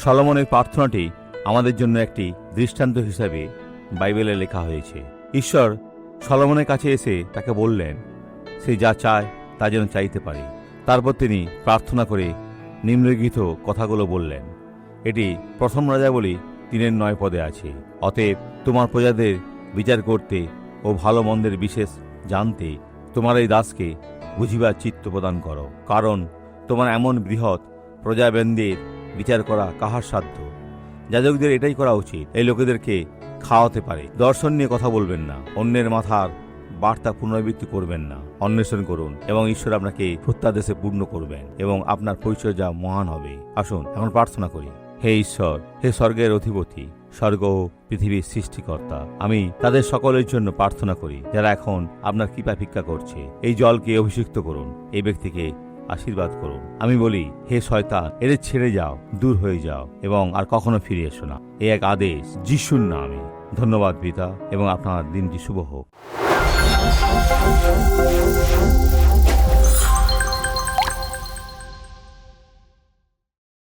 সলোমনের প্রার্থনাটি আমাদের জন্য একটি দৃষ্টান্ত হিসাবে বাইবেলে লেখা হয়েছে। ঈশ্বর সলোমনের কাছে এসে তাকে বললেন সে যা চায় তা যেন চাইতে পারে। তারপর তিনি প্রার্থনা করে নিম্নলিখিত কথাগুলো বললেন। এটি প্রথম রাজাবলী 3:9 আছে। অতএব তোমার প্রজাদের বিচার করতে ও ভালো মন্দের বিশেষ জানতে তোমার এই দাসকে বুঝিবার চিত্ত প্রদান করো, কারণ তোমার এমন বৃহৎ প্রজাবেন্দের বিচার করা কাহার সাধ্য। যাজকদের এটাই করা উচিত। এই লোকেদেরকে খাওয়াতে পারে। দর্শন নিয়ে কথা বলবেন না, অন্যের মাথার বার্তা পুনরাবৃত্তি করবেন না, অন্বেষণ করুন এবং ঈশ্বর আপনাকে প্রত্যাদেশে পূর্ণ করবেন এবং আপনার পরিচয় যা মহান হবে। আসুন এখন প্রার্থনা করি। হে ঈশ্বর, হে স্বর্গের অধিপতি, স্বর্গ ও পৃথিবীর সৃষ্টিকর্তা, আমি তাদের সকলের জন্য প্রার্থনা করি যারা এখন আপনার কৃপা ভিক্ষা করছে। এই জলকে অভিষিক্ত করুন, এই ব্যক্তিকে আশীর্বাদ করুন। আমি বলি, হে শয়তান, এদের ছেড়ে যাও, দূর হয়ে যাও এবং আর কখনো ফিরে এসো না। এই এক আদেশ যিশুর নামে। ধন্যবাদ পিতা, এবং আপনার দিনটি শুভ হোক।